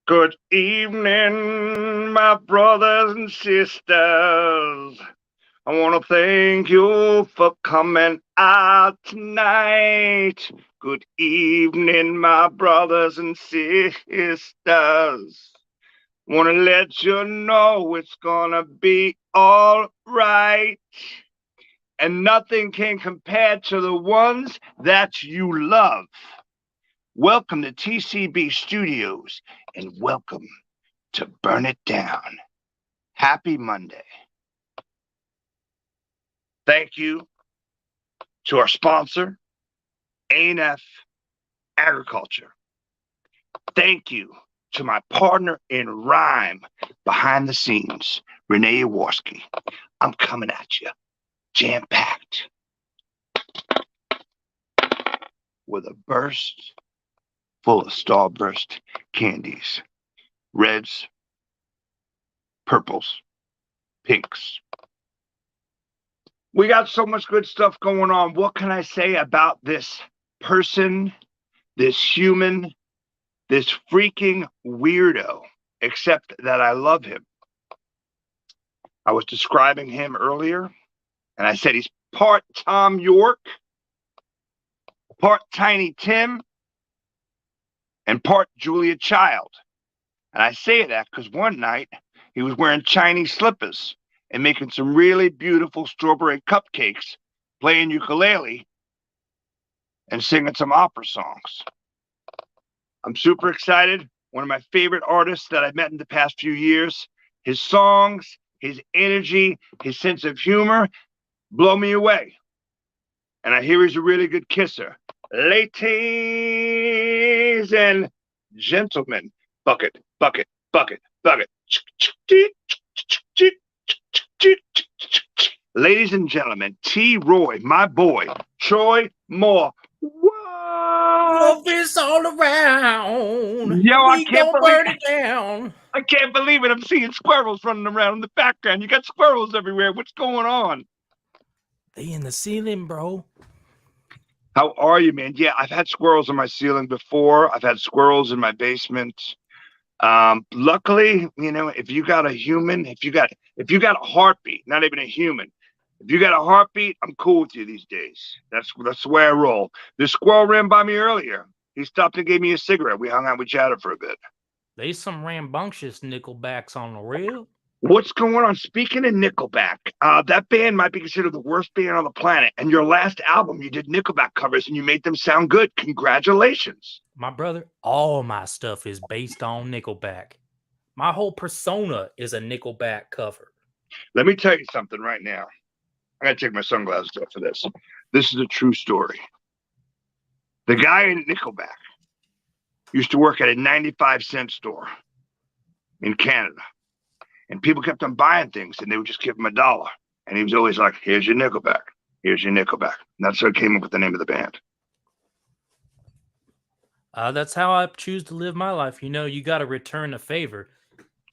Good evening, my brothers and sisters. I want to thank you for coming out tonight. Good evening, my brothers and sisters. Want to let you know it's gonna be all right. And nothing can compare to the ones that you love. Welcome to TCB Studios, and welcome to Burn It Down. Happy Monday. Thank you to our sponsor, A&F Agriculture. Thank you to my partner in rhyme behind the scenes, Renee Jaworski. I'm coming at you, jam-packed, with a burst full of Starburst candies. Reds, purples, pinks. We got so much good stuff going on. What can I say about this person, this human, this freaking weirdo, except that I love him? I was describing him earlier, and I said he's part Thom Yorke, part Tiny Tim, and part Julia Child. And I say that because one night he was wearing Chinese slippers and making some really beautiful strawberry cupcakes, playing ukulele, and singing some opera songs. I'm super excited. One of my favorite artists that I've met in the past few years. His songs, his energy, his sense of humor blow me away. And I hear he's a really good kisser. Ladies and gentlemen, bucket, bucket, bucket, bucket. Ladies and gentlemen, T. Roy, my boy, Troy Moore. Love is all around. Yo, I can't believe it down. I can't believe it. I'm seeing squirrels running around in the background. You got squirrels everywhere. What's going on? They in the ceiling, bro. How are you, man? Yeah, I've had squirrels on my ceiling before. I've had squirrels in my basement. Luckily, you know, if you got a human, if you got a heartbeat, not even a human, if you got a heartbeat, I'm cool with you these days. That's the way I roll. This squirrel ran by me earlier. He stopped and gave me a cigarette. We hung out, we chatted for a bit. There's some rambunctious Nickelbacks on the real. What's going on? Speaking of Nickelback, that band might be considered the worst band on the planet. And your last album, you did Nickelback covers and you made them sound good. Congratulations. My brother, all my stuff is based on Nickelback. My whole persona is a Nickelback cover. Let me tell you something right now. I gotta take my sunglasses off for this. This is a true story. The guy in Nickelback used to work at a 95-cent store in Canada. And people kept on buying things, and they would just give him $1. And he was always like, here's your Nickelback. Here's your Nickelback. And that's how I came up with the name of the band. That's how I choose to live my life. You know, you got to return a favor.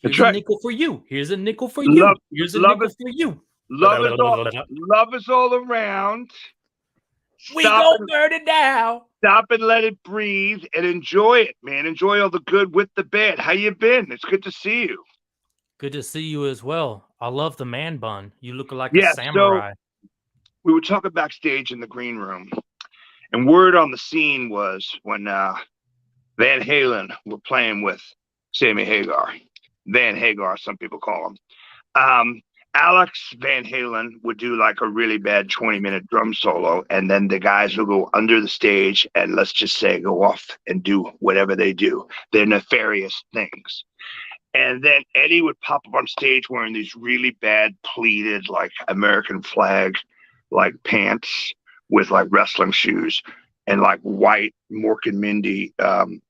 Here's That's a right. nickel for you. Here's a nickel for Love, you. Here's a love nickel it. for you. Love is all around. We Stop go and burn it down. stop and let it breathe and enjoy it, man. Enjoy all the good with the bad. How you been? It's good to see you. Good to see you as well. I love the man bun. You look like a Yeah, so samurai. we were talking backstage in the green room, and word on the scene was when Van Halen were playing with Sammy Hagar. Van Hagar, some people call him. Um, Alex Van Halen would do like a really bad 20-minute drum solo, and then the guys will go under the stage and let's just say go off and do whatever they do, their nefarious things. And then Eddie would pop up on stage wearing these really bad pleated, like American flag, like pants with like wrestling shoes and like white Mork and Mindy, um,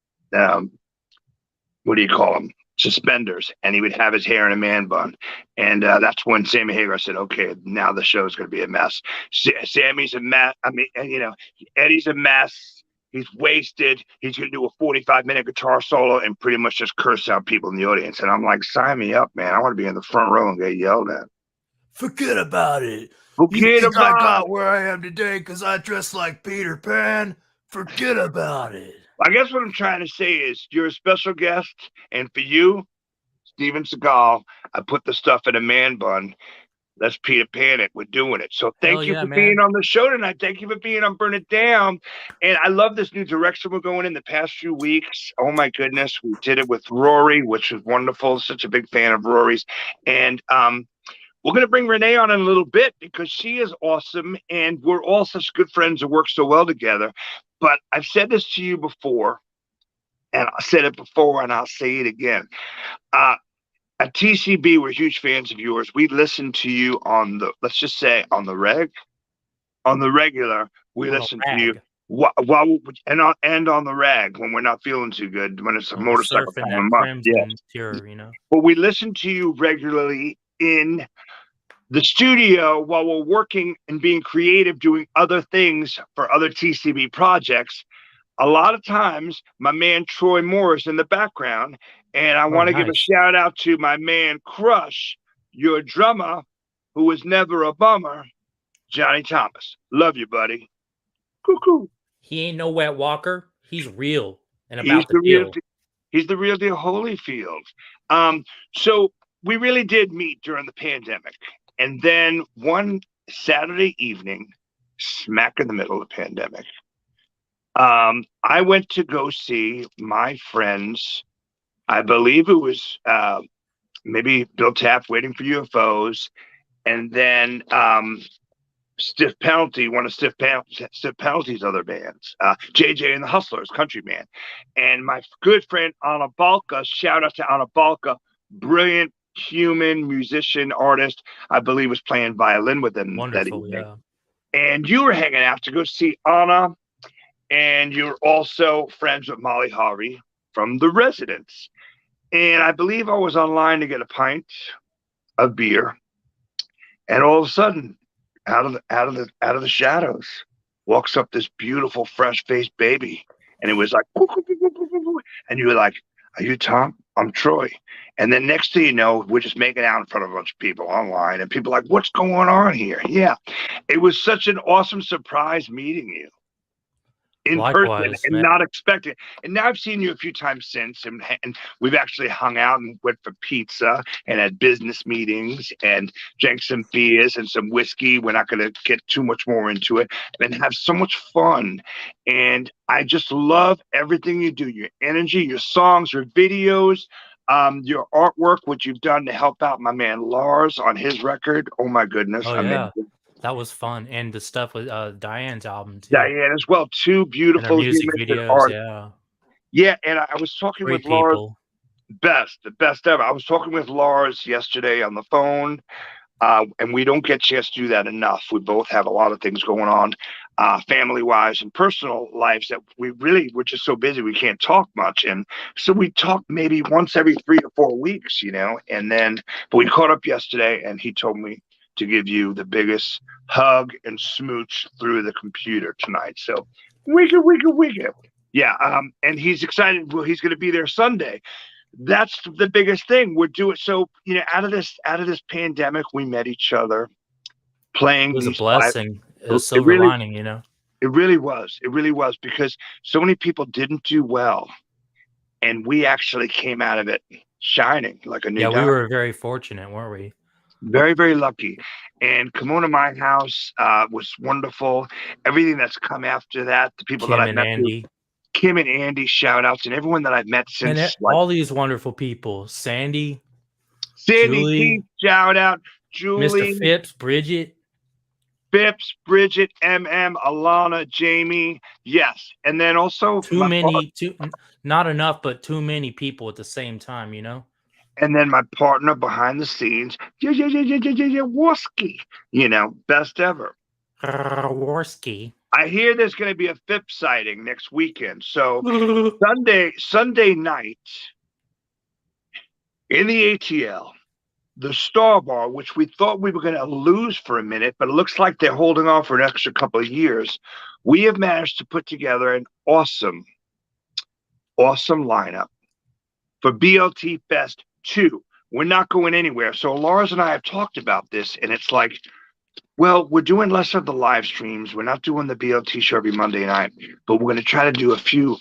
what do you call them? Suspenders. And he would have his hair in a man bun. And that's when Sammy Hagar said, okay, now the show is going to be a mess. Sammy's a mess. I mean, and, Eddie's a mess. He's wasted. He's going to do a 45-minute guitar solo and pretty much just curse out people in the audience. And I'm like, sign me up, man. I want to be in the front row and get yelled at. Forget about it. You Forget think I about got it. where I am today because I dress like Peter Pan? Forget about it. I guess what I'm trying to say is you're a special guest. And for you, Steven Seagal, I put the stuff in a man bun. Let's Peter Pan it. We're doing it. So Hell thank you yeah, for man. being on the show tonight. Thank you for being on Burn It Down. And I love this new direction we're going in the past few weeks. Oh my goodness. We did it with Rory, which was wonderful. Such a big fan of Rory's. And we're going to bring Renee on in a little bit because she is awesome. And we're all such good friends and work so well together. But I've said this to you before, and I said it before, and I'll say it again. At TCB, we're huge fans of yours. We listen to you on the, let's just say, on the regular. We On a listen to you rag. while and on the rag when we're not feeling too good, when it's a When we're motorcycle surfing time that of month. Yeah, crimson pure, but we listen to you regularly in the studio while we're working and being creative, doing other things for other TCB projects. A lot of times, my man Troy Moore is in the background, and I want to give a nice. shout out to my man Crush, your drummer, who was never a bummer, Johnny Thomas. Love you, buddy. Cuckoo. He ain't no wet walker. He's real and He's about the the real. deal. He's the real deal, Holyfield. So we really did meet during the pandemic, and then one Saturday evening, smack in the middle of the pandemic. I went to go see my friends. I believe it was maybe Bill Taft, Waiting for UFOs, and then Stiff Penalty, one of Stiff Penalty's other bands, JJ and the Hustlers, country band, and my good friend Anna Balka. Shout out to Anna Balka, brilliant human musician, artist. I believe was playing violin with them that Wonderful, evening. yeah. And you were hanging out to go see Anna. And you're also friends with Molly Harvey from The Residents. And I believe I was online to get a pint of beer. And all of a sudden, out of the shadows, walks up this beautiful, fresh-faced baby. And it was like, woo, woo, woo, woo, woo, woo. And you were like, are you Tom? I'm Troy. And then next thing you know, we're just making out in front of a bunch of people online. And people are like, what's going on here? Yeah. It was such an awesome surprise meeting you in person Likewise, and man. not expecting. And now I've seen you a few times since, and we've actually hung out and went for pizza and had business meetings and drank some beers and some whiskey. We're not going to get too much more into it, and have so much fun. And I just love everything you do, your energy, your songs, your videos, your artwork, what you've done to help out my man Lars on his record. Oh my goodness. Oh, Amazing. yeah. That was fun. And the stuff with Diane's album, too. Diane as well. Two And her beautiful music humans and videos, art. yeah. Yeah, and I was talking Great with Lars. people. The best ever. I was talking with Lars yesterday on the phone, and we don't get a chance to do that enough. We both have a lot of things going on, family-wise and personal lives, that we're just so busy we can't talk much. And so we talk maybe once every 3 to 4 weeks, and then, but we caught up yesterday, and he told me to give you the biggest hug and smooch through the computer tonight. So, wiggle. Yeah, and he's excited. Well, he's going to be there Sunday. that's the biggest thing. We're doing so, out of this pandemic, we met each other It playing was a these live. blessing, a It silver really, lining, you know. it really was. It really was because so many people didn't do well, and we actually came out of it shining like a new Yeah, we diamond. were very fortunate, weren't we? Very, very lucky. And Kimona My House was wonderful. Everything that's come after that, the people that Kim I've and met through Andy, Kim and Andy, shout outs, and everyone that I've met and since, like all these wonderful people, Sandy, Sandy Julie, T, shout out, Mr. Julie, Phipps, Bridget. Phipps, Bridget, Alana, Jamie. Yes. And then also Too many, not enough, but too many people at the same time, you know. my partner behind the scenes, Worski, best ever. Warski. I hear there's going to be a Phipps sighting next weekend. So Sunday night in the ATL, the Star Bar, which we thought we were going to lose for a minute, but it looks like they're holding on for an extra couple of years. We have managed to put together an awesome lineup for BLT Fest 2. We're not going anywhere. So Lars and I have talked about this, and it's like, well, we're doing less of the live streams. We're not doing the BLT show every Monday night, but we're going to try to do a few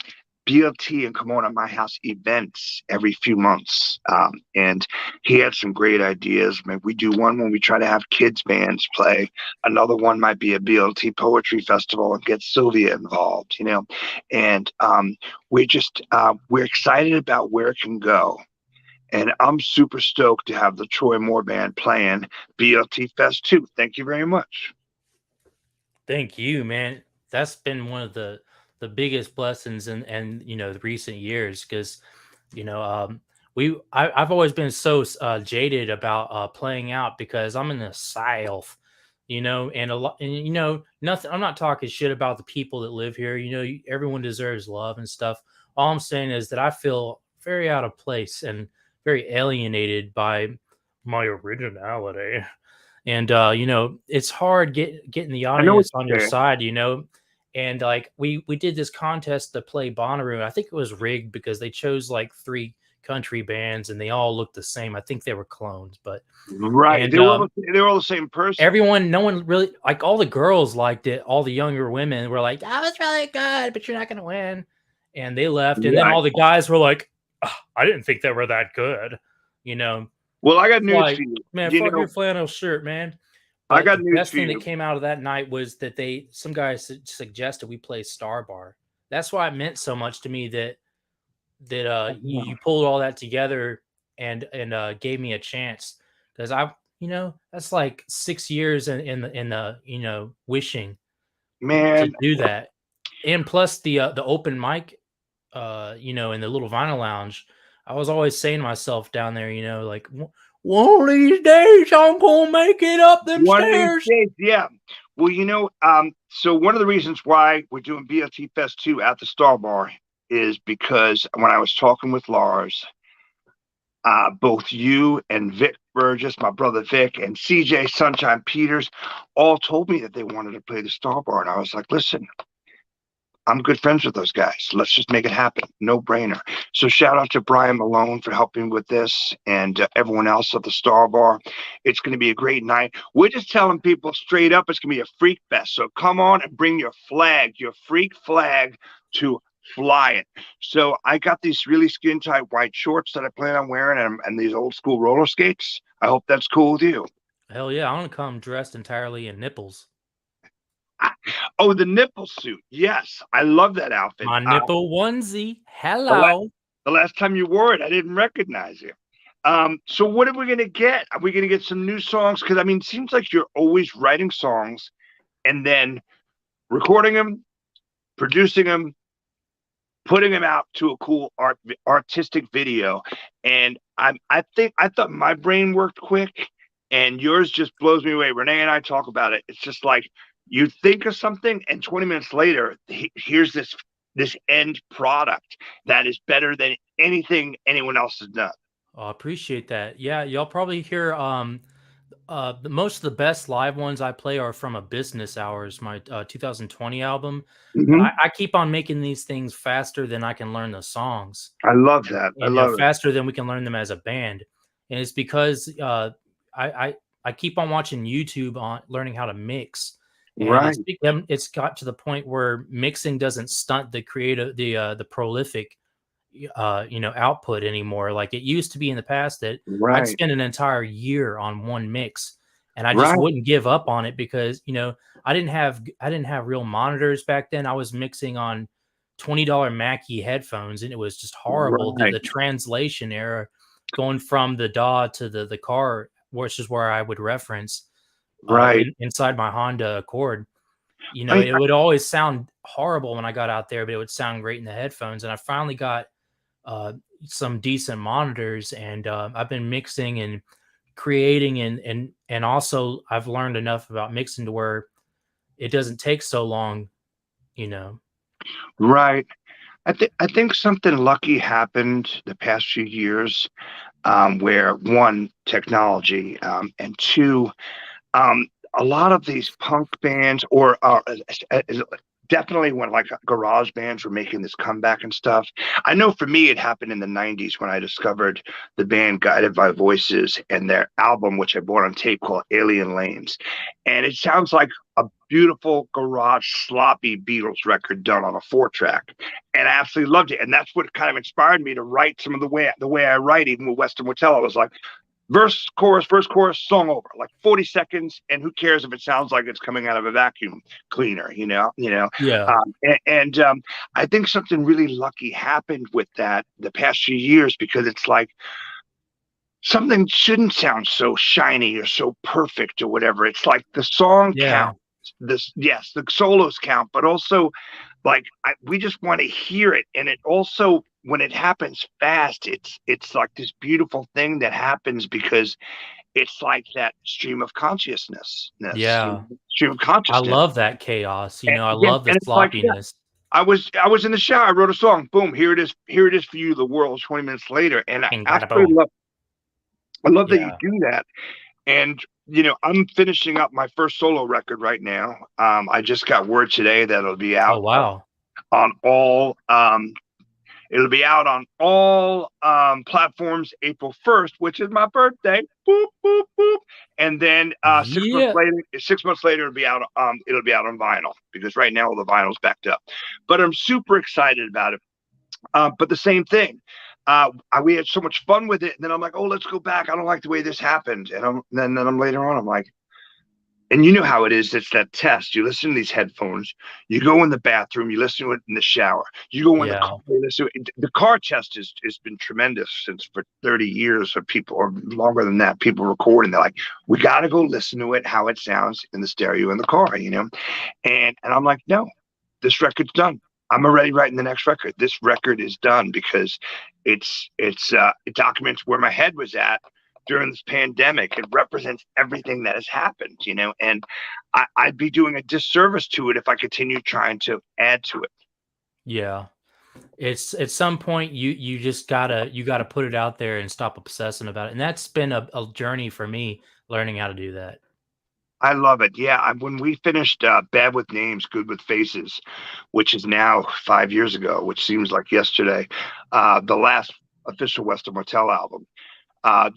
BLT and Come On at My House events every few months. And he had some great ideas. Maybe we do one when we try to have kids bands play. Another one might be a BLT poetry festival and get Sylvia involved, And we're excited about where it can go. And I'm super stoked to have the Troy Moore Band playing BLT Fest 2. Thank you very much. Thank you, man. That's been one of the biggest blessings in the recent years because I've always been so jaded about playing out because I'm in the South, and a lot, and nothing. I'm not talking shit about the people that live here. Everyone deserves love and stuff. All I'm saying is that I feel very out of place and very alienated by my originality. And it's hard getting the I know what audience on you're your saying. side, and like we did this contest to play Bonnaroo. I think it was rigged because they chose like 3 country bands and they all looked the same. I think they were clones, but Right. and They were all the same person. everyone, no one really, like, all the girls liked it. All the younger women were like, "That was really good, but you're not gonna win," and they left. And then Right. all the guys were like, "I didn't think they were that good," you know. Well, I got news Like, for you. man, fuck your flannel shirt, man. I But got the news best for thing you. that came out of that night was that some guys suggested we play Star Bar. That's why it meant so much to me that you pulled all that together and gave me a chance because that's like 6 years in the wishing to Man, do that, and plus the open mic, in the little vinyl lounge. I was always saying to myself down there, like, one of these days I'm gonna make it up them one of these stairs. days, yeah. Well, so one of the reasons why we're doing BLT Fest 2 at the Star Bar is because when I was talking with Lars, both you and Vic Burgess, my brother Vic, and CJ Sunshine Peters all told me that they wanted to play the Star Bar. And I was like, listen, I'm good friends with those guys. Let's just make it happen. No brainer. So shout out to Brian Malone for helping with this and everyone else at the Star Bar. It's going to be a great night. We're just telling people straight up it's going to be a freak fest. So come on and bring your flag, your freak flag, to fly it. So I got these really skin tight white shorts that I plan on wearing and these old school roller skates. I hope that's cool with you. Hell yeah, I want to come dressed entirely in nipples. Oh, the nipple suit. Yes, I love that outfit. My nipple onesie. Hello. The last time you wore it, I didn't recognize you. So what are we going to get? Are we going to get some new songs? Because, it seems like you're always writing songs and then recording them, producing them, putting them out to a cool artistic video. And I thought my brain worked quick and yours just blows me away. Renee and I talk about it. It's just like you think of something and 20 minutes later, here's this end product that is better than anything anyone else has done. I appreciate that. Yeah, y'all probably hear Most of the best live ones I play are from a Business Hours, my 2020 album. But Hmm. I keep on making these things faster than I can learn the songs, I love that. I and love it. faster than we can learn them as a band. And it's because I, I keep on watching YouTube on learning how to mix, and Right, it's got to the point where mixing doesn't stunt the creative the prolific output anymore. Like it used to be in the past that I'd right, spend an entire year on one mix and I just right, wouldn't give up on it because I didn't have real monitors back then. I was mixing on $20 Mackie headphones and it was just horrible. The right, the translation error going from the DAW to the car, which is where I would reference right. inside my Honda Accord. I, It would always sound horrible when I got out there, but it would sound great in the headphones. And I finally got uh, some decent monitors, and I've been mixing and creating, and also I've learned enough about mixing to where it doesn't take so long. You know, right. I think something lucky happened the past few years, where one, technology, and two, um, a lot of these punk bands, or definitely when like garage bands were making this comeback and stuff. I know for me it happened in the 90s when I discovered the band Guided by Voices and their album, which I bought on tape, called Alien Lanes. And it sounds like a beautiful garage sloppy Beatles record done on a 4-track, and I absolutely loved it. And that's what kind of inspired me to write some of the way I write. Even with Western Motel, I was like, verse chorus, song over, like 40 seconds, and who cares if it sounds like it's coming out of a vacuum cleaner, yeah, I think something really lucky happened with that the past few years, because it's like something shouldn't sound so shiny or so perfect or whatever. It's like the song yeah, counts, this, yes, the solos count, but also like we just want to hear it. And it also, when it happens fast, it's like this beautiful thing that happens, because it's like that yeah. stream of I consciousness. love that chaos. And, I yeah, love the and it's like, yeah, sloppiness. I was in the shower, I wrote a song, boom, here it is for you, the world, 20 minutes later. And I And bada absolutely boom. love, I love that you Yeah. do that. And I'm finishing up my first solo record right now. I just got word today that it'll be Oh out wow. on all it'll be out on all platforms April 1st, which is my birthday. Boop boop boop. And then 6 months Yeah. later, 6 months later, it'll be out on vinyl, because right now all the vinyl's backed up. But I'm super excited about it. But the same thing. We had so much fun with it, and then I'm like, oh, let's go back. I don't like the way this happened. And then I'm later on, I'm like, and you know how it is. It's that test. You listen to these headphones. You go in the bathroom. You listen to it in the shower. You go in the car. Yeah. You listen to it. The car test has been tremendous since for 30 years of people, or longer than that, people recording. They're like, we got to go listen to it, how it sounds in the stereo in the car, And I'm like, no, this record's done. I'm already writing the next record. This record is done, because it documents where my head was at during this pandemic. It represents everything that has happened, and I'd be doing a disservice to it if I continue trying to add to it. Yeah. It's at some point you just gotta put it out there and stop obsessing about it. And that's been a journey for me learning how to do that. I love it. Yeah, when we finished Bad with Names, Good with Faces, which is now 5 years ago, which seems like yesterday, the last official Western Motel album.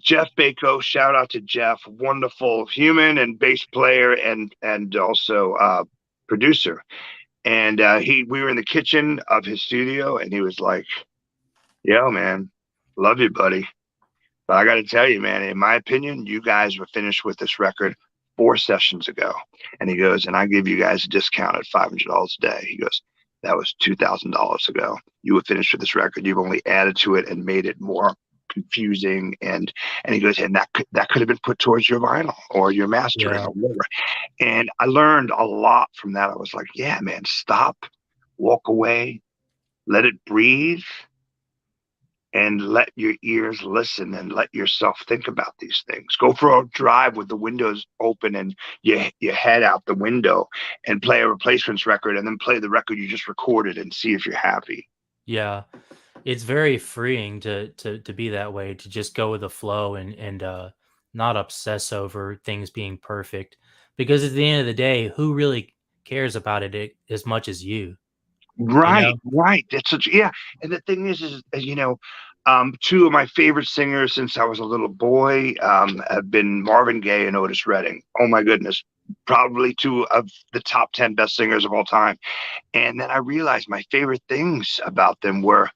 Jeff Bako, shout out to Jeff, wonderful human and bass player, and also producer. And we were in the kitchen of his studio, and he was like, "Yo, man, love you, buddy. But I got to tell you, man, in my opinion, you guys were finished with this record 4 sessions ago." And he goes, "And I give you guys a discount at $500 a day." He goes, "That was $2,000 ago. You were finished with this record. You've only added to it and made it more confusing." And he goes, "And that could have been put towards your vinyl or your mastering Yeah. or whatever." And I learned a lot from that. I was like, yeah, man, stop, walk away, let it breathe, and let your ears listen, and let yourself think about these things. Go for a drive with the windows open and your head out the window, and play a replacements record, and then play the record you just recorded, and see if you're happy. Yeah. It's very freeing to be that way, to just go with the flow and not obsess over things being perfect. Because at the end of the day, who really cares about it as much as you? You Right, know? right. That's such yeah. And the thing is two of my favorite singers since I was a little boy have been Marvin Gaye and Otis Redding. Oh my goodness, probably two of the top 10 best singers of all time. And then I realized my favorite things about them were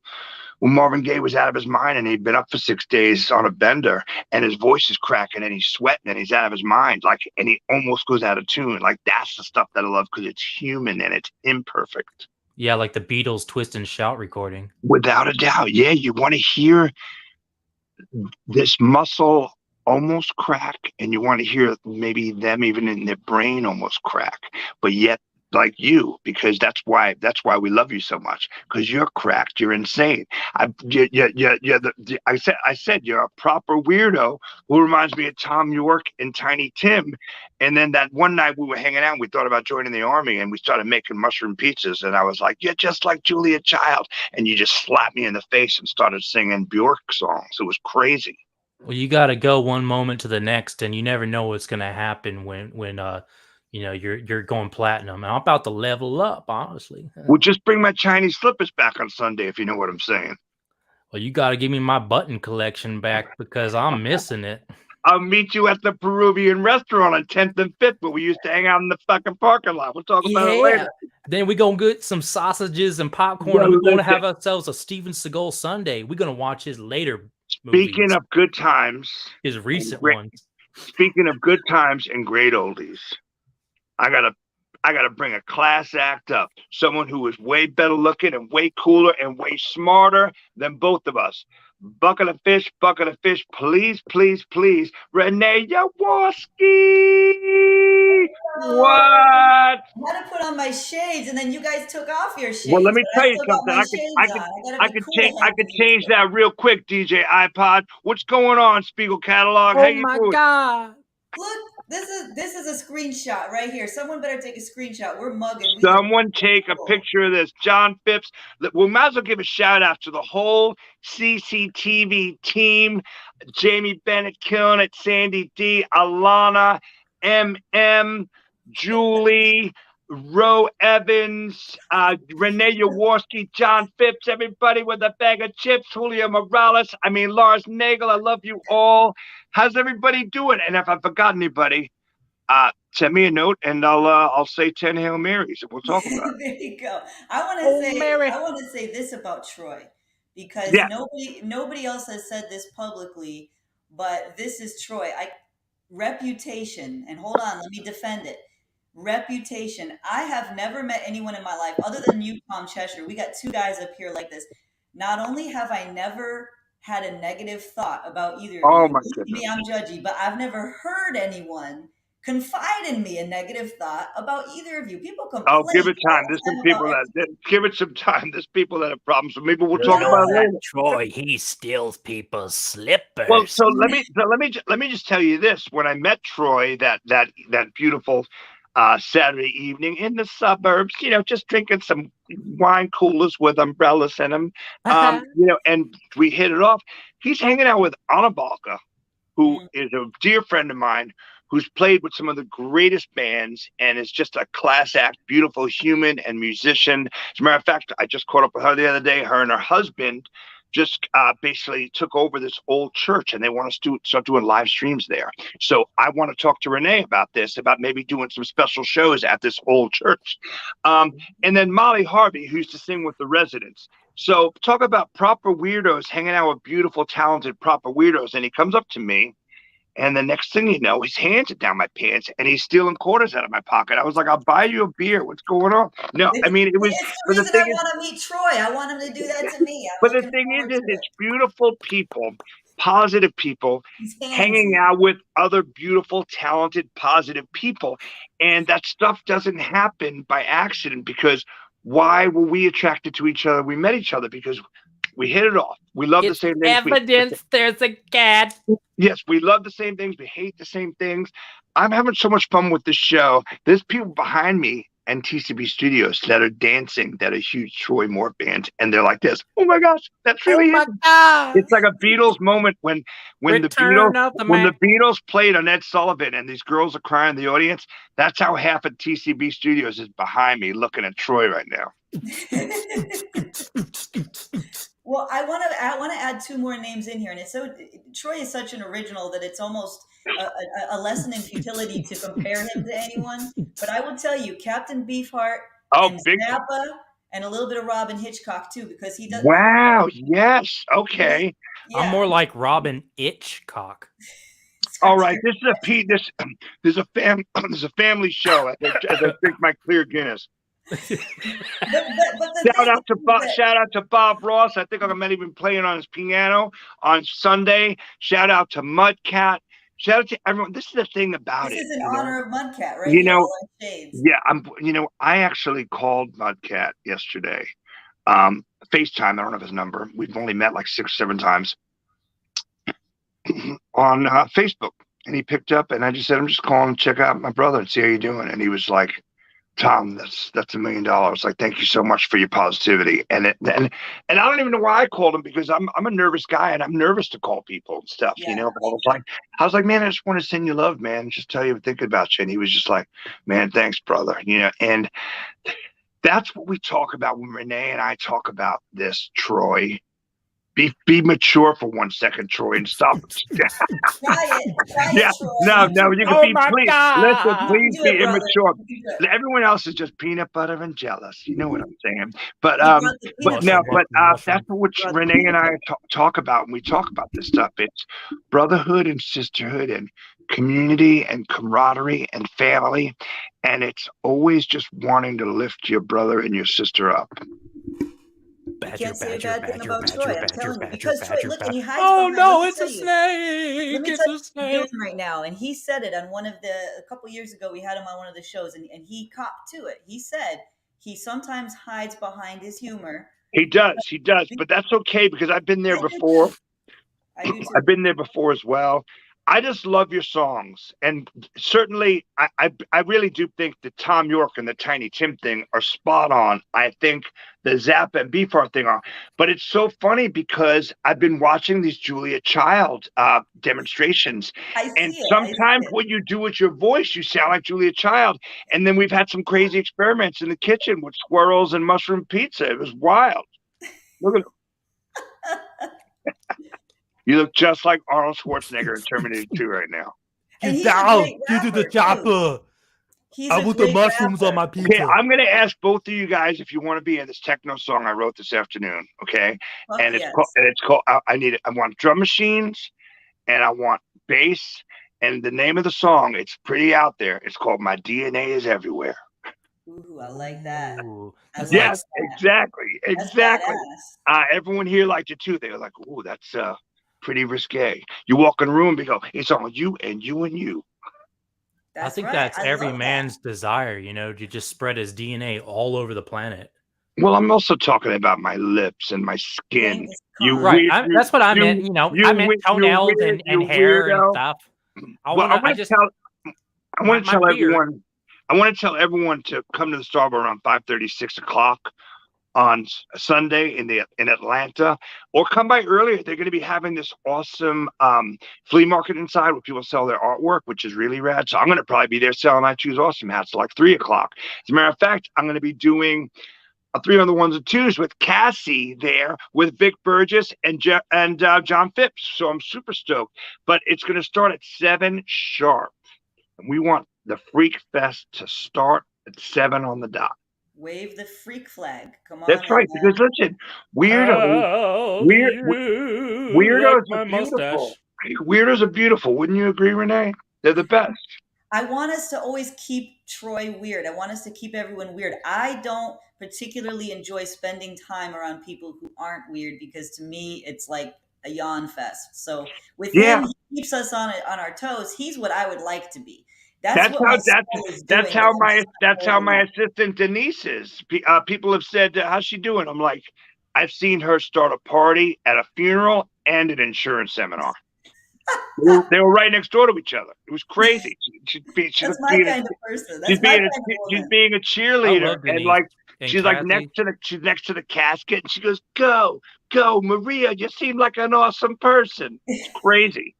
when Marvin Gaye was out of his mind and he'd been up for 6 days on a bender and his voice is cracking and he's sweating and he's out of his mind, like, and he almost goes out of tune. Like, that's the stuff that I love because it's human and it's imperfect. Yeah, like the Beatles Twist and Shout recording. Without a doubt. Yeah, you want to hear this muscle almost crack and you want to hear maybe them even in their brain almost crack, but yet like you, because that's why we love you so much, because you're cracked, you're insane. I said you're a proper weirdo who reminds me of Tom Yorke and Tiny Tim. And then that one night we were hanging out, we thought about joining the army and we started making mushroom pizzas, and I was like, you're just like Julia Child, and you just slapped me in the face and started singing Bjork songs. It was crazy. Well, you got to go one moment to the next, and you never know what's going to happen when you're going platinum. And I'm about to level up, honestly. Well, just bring my Chinese slippers back on Sunday, if you know what I'm saying. Well, you got to give me my button collection back because I'm missing it. I'll meet you at the Peruvian restaurant on 10th and 5th, where we used to hang out in the fucking parking lot. We'll talk about it later. Then we're going to get some sausages and popcorn, and we're going to have ourselves a Steven Seagal Sunday. We're going to watch his later Speaking movies, of good times, his recent ones. Speaking of good times and great oldies, I gotta bring a class act up. Someone who is way better looking and way cooler and way smarter than both of us. Bucket of fish, please, please, please. Renee Jaworski. What? I had to put on my shades, and then you guys took off your shades. Well, let me tell you something. I could change that real quick, DJ iPod. What's going on, Spiegel Catalog? How you doing? God! Look, this is a screenshot right here. Someone better take a screenshot. We're mugging. Someone take a picture of this. John Phipps. We might as well give a shout out to the whole CCTV team. Jamie Bennett killing it. Sandy D, Alana, MM, Julie, Ro Evans, Renee Jaworski, John Phipps, everybody with a bag of chips, Julio Morales, Lars Nagel, I love you all. How's everybody doing? And if I forgot anybody, send me a note and I'll say 10 Hail Marys and we'll talk about it. There you go. I want to say this about Troy, because nobody else has said this publicly, but this is Troy. Reputation, and hold on, let me defend it. Reputation. I have never met anyone in my life other than you, Tom Cheshire. We got two guys up here like this. Not only have I never had a negative thought about either of you. Oh my goodness. Me, I'm judgy, but I've never heard anyone confide in me a negative thought about either of you. People complain. Oh, give it time. There's some people give it some time. There's people that have problems with me, but we'll talk about it later. Troy, he steals people's slippers. Well, so let me just tell you this. When I met Troy that beautiful Saturday evening in the suburbs, just drinking some wine coolers with umbrellas in them, and we hit it off. He's hanging out with Anna Balka, who is a dear friend of mine, who's played with some of the greatest bands and is just a class act, beautiful human and musician. As a matter of fact, I just caught up with her the other day. Her and her husband just basically took over this old church, and they want us to start doing live streams there. So I want to talk to Renee about this, about maybe doing some special shows at this old church. And then Molly Harvey, who used to sing with the Residents. So talk about proper weirdos hanging out with beautiful, talented, proper weirdos. And he comes up to me, and the next thing you know, his hands are down my pants and he's stealing quarters out of my pocket. I was like, I'll buy you a beer. What's going on? No, it was. It's the reason I want to meet Troy. I want him to do that to me. But the thing is it's beautiful people, positive people, hanging out with other beautiful, talented, positive people. And that stuff doesn't happen by accident, because why were we attracted to each other? We met each other because we hit it off. We love the same things. Evidence there's a cat. Yes, we love the same things. We hate the same things. I'm having so much fun with this show. There's people behind me and TCB Studios that are dancing, that are huge Troy Morph fans, and they're like this. Oh my gosh, that's really it. God. It's like a Beatles moment when Return of the when the Mac. Beatles played on Ed Sullivan and these girls are crying in the audience. That's how half of TCB Studios is behind me looking at Troy right now. Well, I want to add two more names in here, and it's so Troy is such an original that it's almost a lesson in futility to compare him to anyone. But I will tell you, Captain Beefheart and big Zappa, and a little bit of Robin Hitchcock too, because he does. Wow. Yes. Okay. Yeah. I'm more like Robin Itchcock. All right. This is a family show as I drink my clear Guinness. Shout out to Bob Ross. I think I might even playing on his piano on Sunday. Shout out to Mudcat. Shout out to everyone. This is the thing about it. This is in honor of Mudcat, right? You know, yeah. I actually called Mudcat yesterday. FaceTime. I don't have his number. We've only met like 6 or 7 times on Facebook, and he picked up, and I just said, "I'm just calling to check out my brother and see how you're doing." And he was like, "Tom, that's $1 million. Like, thank you so much for your positivity." And I don't even know why I called him, because I'm a nervous guy and I'm nervous to call people and stuff, Yeah. But I was like, man, I just want to send you love, man. Just tell you I'm thinking about you. And he was just like, man, thanks, brother. And that's what we talk about when Renee and I talk about this, Troy. Be mature for 1 second, Troy, and stop. Try it, Troy. No, you can please be brother. immature. Everyone else is just peanut butter and jealous. You know what I'm saying? But that's what Renee and I talk about when we talk about this stuff. It's brotherhood and sisterhood and community and camaraderie and family, and it's always just wanting to lift your brother and your sister up. You can't say a bad thing about Troy. I'm telling you, because Troy, look, and he hides. Oh no, it's a snake! Let me tell you what he's doing right now, and he said it on a couple years ago. We had him on one of the shows, and he copped to it. He said he sometimes hides behind his humor. He does, but that's okay, because I've been there before. I do too. I've been there before as well. I just love your songs, and certainly I really do think the Thom Yorke and the Tiny Tim thing are spot on. I think the Zappa and Beefheart thing are, but it's so funny because I've been watching these Julia Child demonstrations, and sometimes when you do with your voice, you sound like Julia Child. And then we've had some crazy experiments in the kitchen with squirrels and mushroom pizza. It was wild. Look at You look just like Arnold Schwarzenegger in Terminator 2 right now. Get down! Get to the chopper! I put the mushrooms on my pizza. Okay, I'm going to ask both of you guys if you want to be in this techno song I wrote this afternoon, okay? And it's called I want drum machines, and I want bass, and the name of the song, it's pretty out there. It's called My DNA is Everywhere. Ooh, I like that. Yes, exactly. Everyone here liked it too. They were like, ooh, that's pretty risque. You walk in a room and go, it's on you and you and you. I think that's every man's desire, to just spread his DNA all over the planet. Well, I'm also talking about my lips and my skin. That's what I meant. I meant toenails and hair and stuff. I want to tell everyone to come to the Starbucks around 5:30, 6 o'clock on Sunday in Atlanta, or come by earlier. They're going to be having this awesome flea market inside where people sell their artwork, which is really rad. So I'm going to probably be there selling I Choose Awesome hats like 3 o'clock. As a matter of fact, I'm going to be doing a 3 on the 1s and 2s with Cassie there, with Vic Burgess and John Phipps. So I'm super stoked. But it's going to start at 7 sharp. And we want the Freak Fest to start at 7 on the dot. Wave the freak flag. Come on. That's right. Because listen, weirdos are beautiful. Weirdos are beautiful. Wouldn't you agree, Renee? They're the best. I want us to always keep Troy weird. I want us to keep everyone weird. I don't particularly enjoy spending time around people who aren't weird, because to me, it's like a yawn fest. So with him, he keeps us on our toes. He's what I would like to be. That's how my assistant Denise is. People have said, how's she doing? I'm like, I've seen her start a party at a funeral and an insurance seminar. They were right next door to each other. It was crazy. That's my kind of person. That's my kind of She's woman. being a I cheerleader, love and Denise like and she's like Kathy. she's next to the casket, and she goes, "Go, Maria! You seem like an awesome person." It's crazy.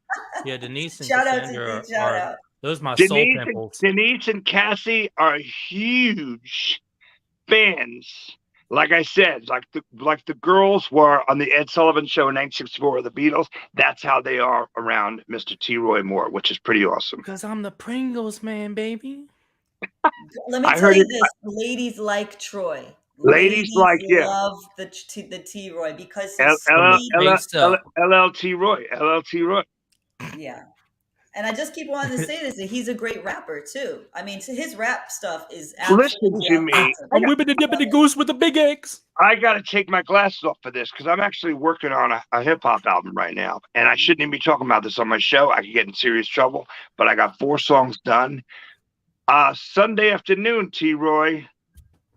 Yeah, Denise and Shout out to Cassandra shout are out. those my soul pimples. Denise and Cassie are huge fans. Like I said, like the girls were on the Ed Sullivan Show in 1964 of the Beatles. That's how they are around Mr. T. Roy Moore, which is pretty awesome. Because I'm the Pringles man, baby. Let me tell you this: ladies like Troy. Ladies like, yeah, love the T. Roy because he's sweet. LLT Roy, LLT Roy. Yeah. And I just keep wanting to say this, that he's a great rapper too. I mean, his rap stuff is absolutely Listen to me. I'm whipping the goose with the big eggs. I got to take my glasses off for this because I'm actually working on a hip hop album right now. And I shouldn't even be talking about this on my show. I could get in serious trouble, but I got 4 songs done. Sunday afternoon, T. Roy,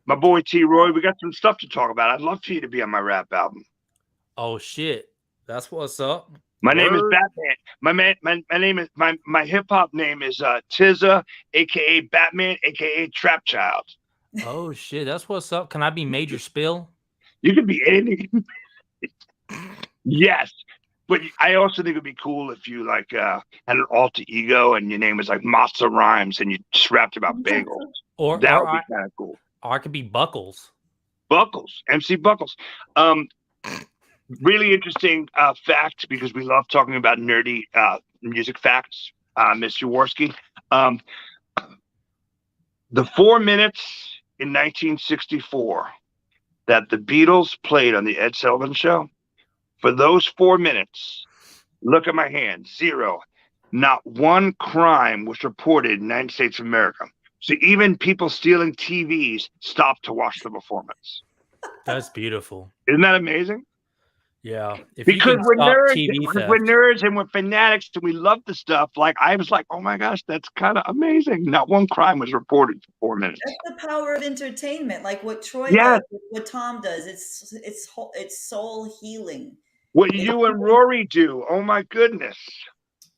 my boy T. Roy, we got some stuff to talk about. I'd love for you to be on my rap album. Oh, shit. That's what's up. My name is Batman. My name is my hip hop name is Tizza, aka Batman, aka Trap Child. Oh shit, that's what's up. Can I be Major Spill? You could be anything. Yes, but I also think it'd be cool if you like had an alter ego and your name was like Massa Rhymes and you just rapped about bagels. Or that would be kind of cool. Or I could be Buckles. MC Buckles. Really interesting fact because we love talking about nerdy music facts, Mr. Jaworski. The 4 minutes in 1964 that the Beatles played on the Ed Sullivan Show, for those 4 minutes, look at my hand, 0. Not one crime was reported in the United States of America. So even people stealing TVs stopped to watch the performance. That's beautiful. Isn't that amazing? Yeah, because we're nerds and we're fanatics and we love the stuff. Like I was like, oh my gosh, that's kind of amazing. Not one crime was reported for 4 minutes. That's the power of entertainment, like what Troy does, what Tom does. It's soul healing. What you and Rory do, oh my goodness.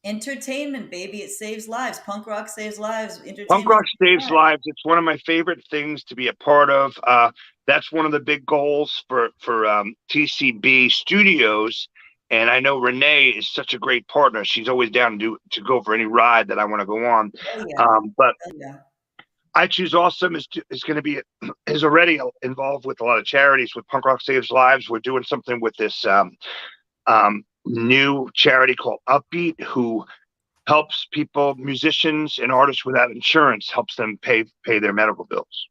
Entertainment, baby, it saves lives. Punk rock saves lives. Punk rock saves lives. It's one of my favorite things to be a part of. That's one of the big goals for TCB Studios. And I know Renee is such a great partner. She's always down to go for any ride that I want to go on. I Choose Awesome is already involved with a lot of charities with Punk Rock Saves Lives. We're doing something with this new charity called Upbeat, who helps people, musicians and artists without insurance, helps them pay their medical bills.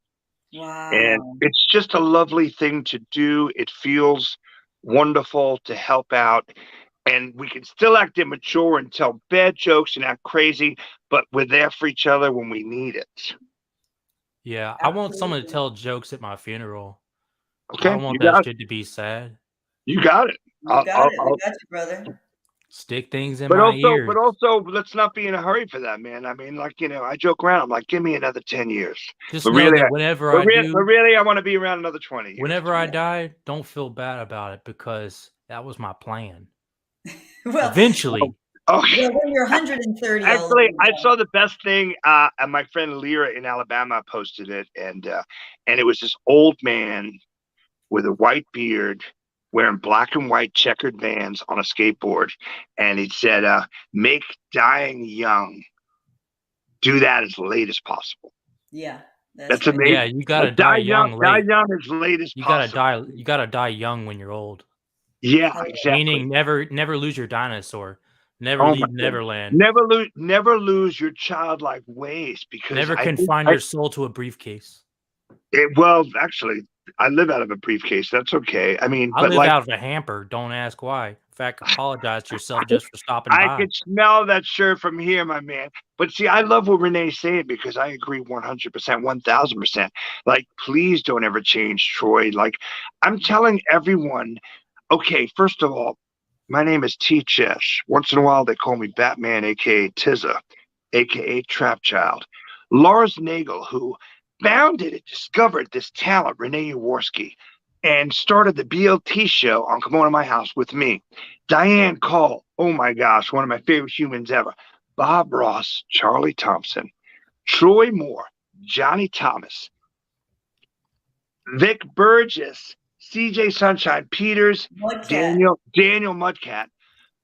Wow. And it's just a lovely thing to do. It feels wonderful to help out. And we can still act immature and tell bad jokes and act crazy, but we're there for each other when we need it. Yeah, absolutely. I want someone to tell jokes at my funeral. Okay. I don't want that shit to be sad. You got it. I got you, brother. Stick things in my ears. But also, let's not be in a hurry for that, man. I mean, like, I joke around. I'm like, give me another 10 years. Just know that whenever I do... But really, I want to be around another 20 years. Whenever I die, don't feel bad about it because that was my plan. Well, eventually. Okay. Well, when you're 130. Actually, I saw the best thing, and my friend Lyra in Alabama posted it, and it was this old man with a white beard wearing black and white checkered Vans on a skateboard. And he said, make dying young. Do that as late as possible. Yeah. That's amazing. Yeah, you got to die young. Die young as late as possible. You got to die young when you're old. Yeah, exactly. Meaning never lose your dinosaur. Never leave Neverland. Never lose your childlike ways, because never confine your soul to a briefcase. Well, actually, I live out of a briefcase. That's okay. I mean, I live out of a hamper. Don't ask why. In fact, apologize to yourself just for stopping by. I can smell that shirt from here, my man. But see, I love what Renee's saying, because I agree 100%, 1000%. Like, please don't ever change, Troy. Like, I'm telling everyone, okay, first of all, my name is T. Chesh. Once in a while, they call me Batman, a.k.a. Tizza, a.k.a. Trap Child. Lars Nagel, who founded and discovered this talent, Renee Jaworski, and started the BLT show on Come On to My House with me. Diane Cole, oh my gosh, one of my favorite humans ever. Bob Ross, Charlie Thompson, Troy Moore, Johnny Thomas, Vic Burgess, CJ Sunshine Peters, Mudcat. Daniel Mudcat.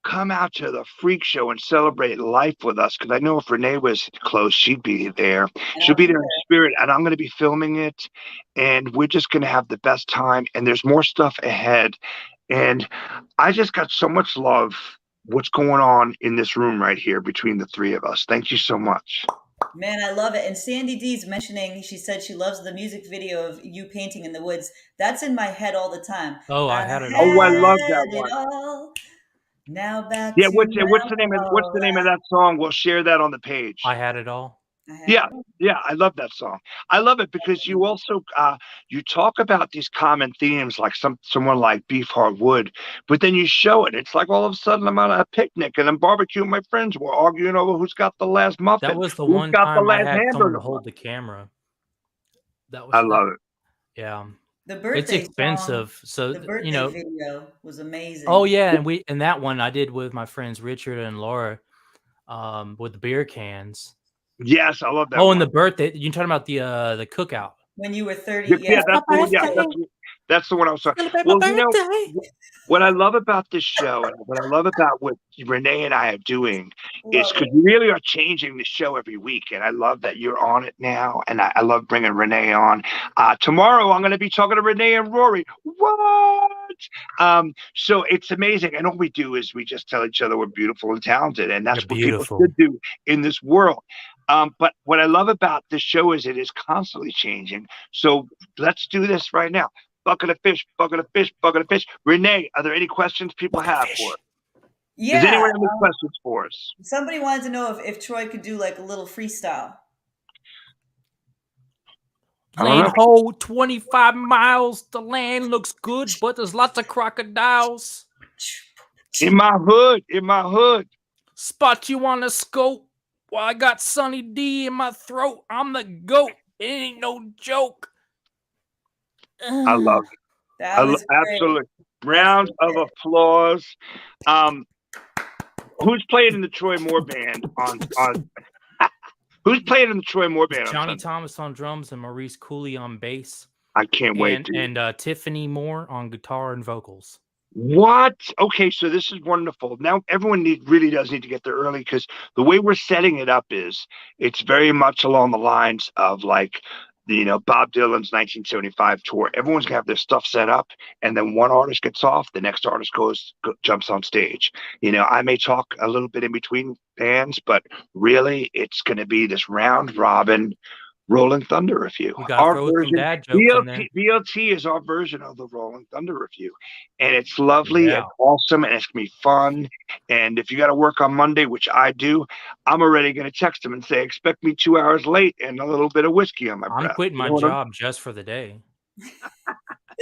Come out to the freak show and celebrate life with us. Because I know if Renee was close, she'd be there. She'll be there in spirit, and I'm going to be filming it. And we're just going to have the best time. And there's more stuff ahead. And I just got so much love. What's going on in this room right here between the three of us? Thank you so much. Man, I love it. And Sandy D's mentioning, she said she loves the music video of you painting in the woods. That's in my head all the time. Oh, I had it. Oh, I love that one. Now back yeah, to what's the name of that song? We'll share that on the page. I Had It All. Yeah, I love that song. I love it because you also you talk about these common themes like someone like Beef Hardwood, but then you show it. It's like all of a sudden I'm on a picnic and I'm barbecuing with my friends. We're arguing over who's got the last muffin. That was the who's one got time the I last had someone to hamburger. hold the camera. That was I love it. Yeah. The birthday It's expensive, song, so the birthday you know. video was amazing. Oh yeah, and that one I did with my friends Richard and Laura, with the beer cans. Yes, I love that. Oh, one. and the birthday. You're talking about the cookout. When you were 30, yeah, that's the one I was talking. Well, you know, what I love about this show and what I love about what Renee and I are doing is because we really are changing the show every week. And I love that you're on it now. And I love bringing Renee on. Tomorrow, I'm going to be talking to Renee and Rory. What? So it's amazing. And all we do is we just tell each other we're beautiful and talented. And that's what people should do in this world. But what I love about this show is it is constantly changing. So let's do this right now. Bucket of fish, bucket of fish, bucket of fish. Renee, are there any questions people have for us? Yeah. Does anyone have any questions for us? Somebody wanted to know if Troy could do like a little freestyle. Lane hole 25 miles. The land looks good, but there's lots of crocodiles. In my hood. Spot you on the scope. Well, I got Sunny D in my throat. I'm the GOAT. It ain't no joke. I love it. Absolutely. Round of applause. Who's playing in the Troy Moore band on who's playing in the Troy Moore band? Johnny Thomas on drums and Maurice Cooley on bass. I can't wait. And Tiffany Moore on guitar and vocals. What? Okay, so this is wonderful. Now everyone really does need to get there early because the way we're setting it up is it's very much along the lines of like, you know, Bob Dylan's 1975 tour. Everyone's gonna have their stuff set up, and then one artist gets off, the next artist jumps on stage. You know, I may talk a little bit in between bands, but really it's gonna be this round robin Rolling Thunder Review. Our version, dad jokes BLT is our version of the Rolling Thunder Review. And it's lovely and awesome, and it's going to be fun. And if you got to work on Monday, which I do, I'm already going to text them and say, expect me 2 hours late and a little bit of whiskey on my breath. I'm quitting my job just for the day.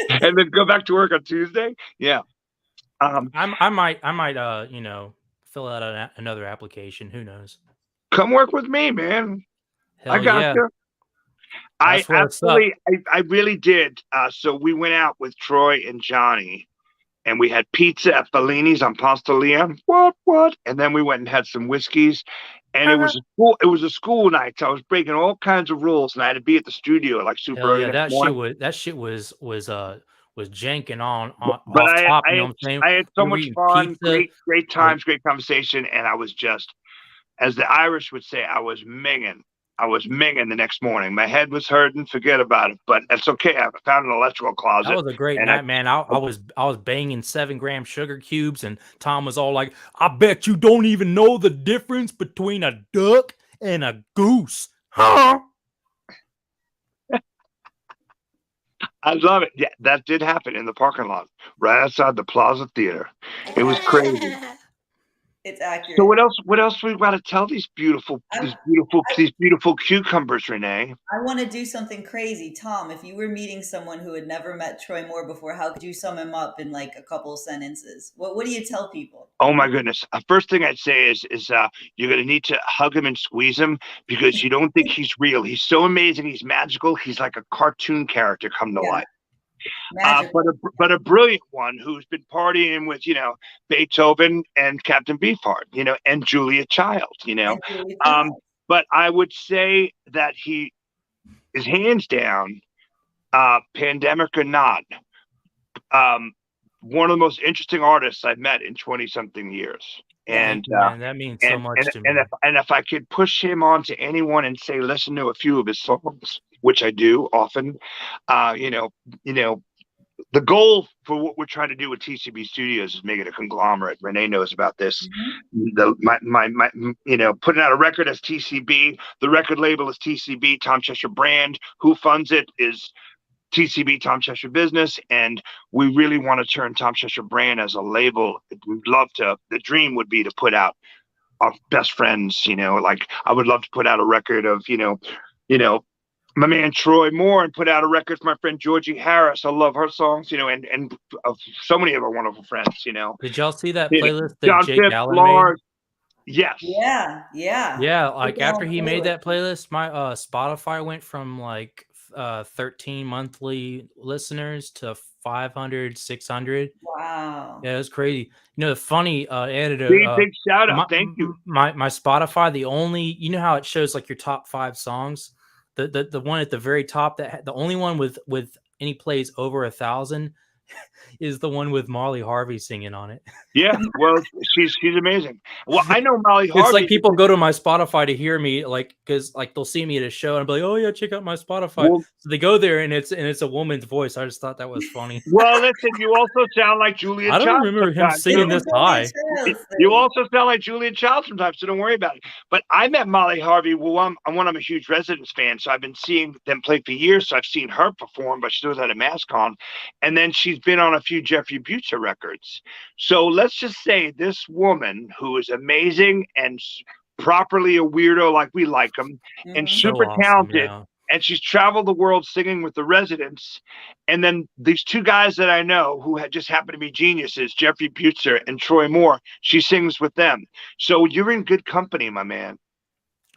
And then go back to work on Tuesday? Yeah. I might, you know, fill out another application. Who knows? Come work with me, man. Hell I got you. I really did. So we went out with Troy and Johnny, and we had pizza at Bellini's on Ponce de Leon. What? And then we went and had some whiskeys, and it was a school night. So I was breaking all kinds of rules, and I had to be at the studio like super early. That shit was janking on but off top. You know what I'm saying? I had so much fun, great times, great conversation, and I was just, as the Irish would say, I was minging. The next morning. My head was hurting. Forget about it. But it's okay. I found an electrical closet. That was a great night, man. I was banging 7-gram sugar cubes, and Tom was all like, "I bet you don't even know the difference between a duck and a goose, huh?" I love it. Yeah, that did happen in the parking lot, right outside the Plaza Theater. It was crazy. It's accurate. So what else we've got to tell these beautiful cucumbers, Renee? I want to do something crazy. Tom, if you were meeting someone who had never met Troy Moore before, how could you sum him up in like a couple of sentences? What do you tell people? Oh my goodness. First thing I'd say is you're going to need to hug him and squeeze him because you don't think he's real. He's so amazing. He's magical. He's like a cartoon character come to life. But a brilliant one who's been partying with, you know, Beethoven and Captain Beefheart, you know, and Julia Child, you know. But I would say that he is hands down, pandemic or not, one of the most interesting artists I've met in 20-something years. And man, that means so much to me. And if I could push him on to anyone and say, listen to a few of his songs, which I do often, you know, the goal for what we're trying to do with TCB Studios is make it a conglomerate. Renee knows about this. My you know, putting out a record as TCB, the record label is TCB, Tom Cheshire brand. Who funds it is TCB, Tom Cheshire Business, and we really want to turn Tom Cheshire brand as a label. We'd love to. The dream would be to put out our best friends. You know, like I would love to put out a record of you know, my man Troy Moore, and put out a record for my friend Georgie Harris. I love her songs, you know, and so many of our wonderful friends, you know. Did y'all see that playlist that John Jake Fifth, Allen Lars, made? Yes. Yeah. Like after he made that playlist, my Spotify went from like 13 monthly listeners to 500, 600. Wow. Yeah, it was crazy. You know, the funny editor. Big shout out. Thank you. My Spotify, the only, you know how it shows like your top 5 songs? The one at the very top, the only one with any plays over 1,000 is the one with Marley Harvey singing on it. Yeah, well, she's amazing. Well, I know Marley Harvey. It's like people go to my Spotify to hear me, like, because like they'll see me at a show and I'll be like, oh yeah, check out my Spotify. Well, so they go there and it's a woman's voice. I just thought that was funny. Well, listen, you also sound like Julia Child. I don't remember him singing this high. You also sound like Julia Child sometimes, so don't worry about it. But I met Molly Harvey. Well, I'm a huge Residents fan, so I've been seeing them play for years. So I've seen her perform, but she always had a mask on. And then she's been on a few Jeffrey Butcher records. So let's just say this woman who is amazing and properly a weirdo like we like them, and super talented. Yeah. And she's traveled the world singing with the Residents. And then these two guys that I know who had just happened to be geniuses, Jeffrey Butcher and Troy Moore, she sings with them. So you're in good company, my man.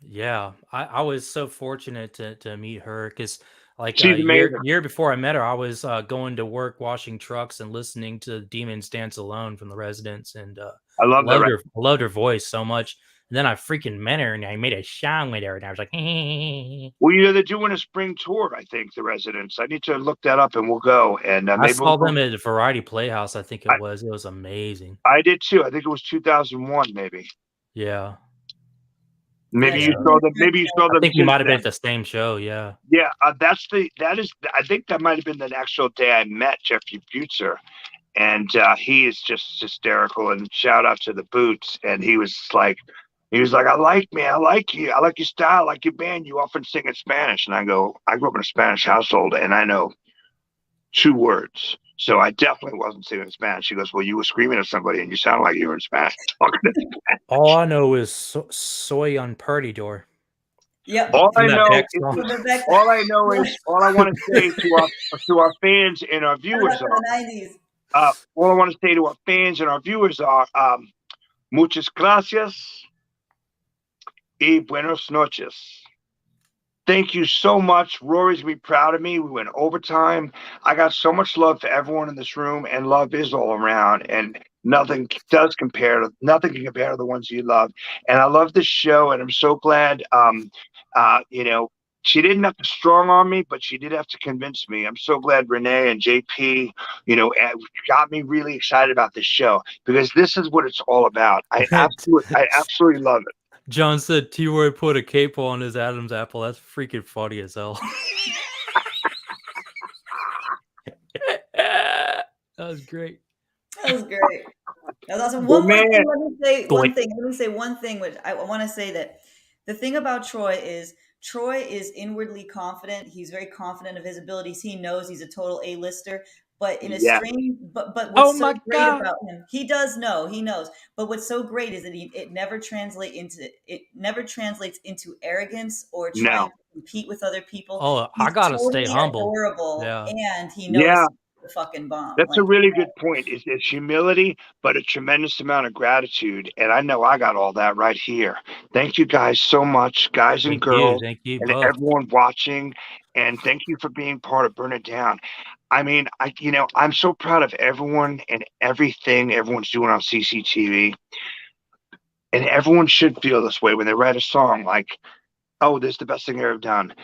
Yeah, I was so fortunate to meet her because like a year before I met her, I was going to work washing trucks and listening to Demons Dance Alone from the Residents. And I loved her voice so much. And then I freaking met her and I made a song with her and I was like, well, you know, they're doing a spring tour, I think, the Residents. I need to look that up and we'll go. And I saw them at Variety Playhouse, I think it was. It was amazing. I did too. I think it was 2001, maybe. Yeah. Maybe you saw them. Maybe you saw them. I think you might have been at the same show. Yeah. Yeah. I think that might have been the actual day I met Jeffrey Butcher. And he is just hysterical. And shout out to the Boots. And he was like, I like you. I like your style. I like your band. You often sing in Spanish. And I go, I grew up in a Spanish household and I know 2 words. So I definitely wasn't singing in Spanish. He goes, well, you were screaming at somebody and you sound like you were in Spanish. All I know is soy on Perdidor. Yeah. All I want to say to our fans and our viewers all I want to say to our fans and our viewers are muchas gracias y buenas noches. Thank you so much. Rory's gonna be proud of me. We went overtime. I got so much love for everyone in this room, and love is all around. And nothing can compare to the ones you love. And I love this show, and I'm so glad. You know, she didn't have to strong arm me, but she did have to convince me. I'm so glad Renee and JP, you know, got me really excited about this show because this is what it's all about. I absolutely love it. John said T-Roy put a cape on his Adam's apple. That's freaking funny as hell. That was great. That was great. That was awesome. Let me say one thing, which I want to say that the thing about Troy is inwardly confident. He's very confident of his abilities. He knows he's a total A-lister. But in a strange, but what's so great about him, he does know, he knows. But what's so great is that it never translates into arrogance or trying to compete with other people. Oh, I gotta stay humble. Adorable, and he knows the fucking bomb. That's a really good point. It's humility, but a tremendous amount of gratitude. And I know I got all that right here. Thank you guys so much, guys and girls, thank you and both. everyone watching. And thank you for being part of Burn It Down. I mean, I'm so proud of everyone and everything everyone's doing on CCTV. And everyone should feel this way when they write a song like, oh, this is the best thing I've ever done.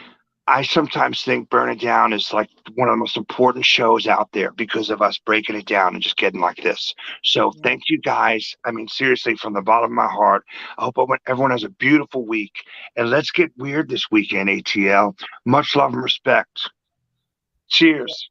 I sometimes think Burn It Down is like one of the most important shows out there because of us breaking it down and just getting like this. So thank you guys. I mean, seriously, from the bottom of my heart, I hope everyone has a beautiful week. And let's get weird this weekend, ATL. Much love and respect. Cheers.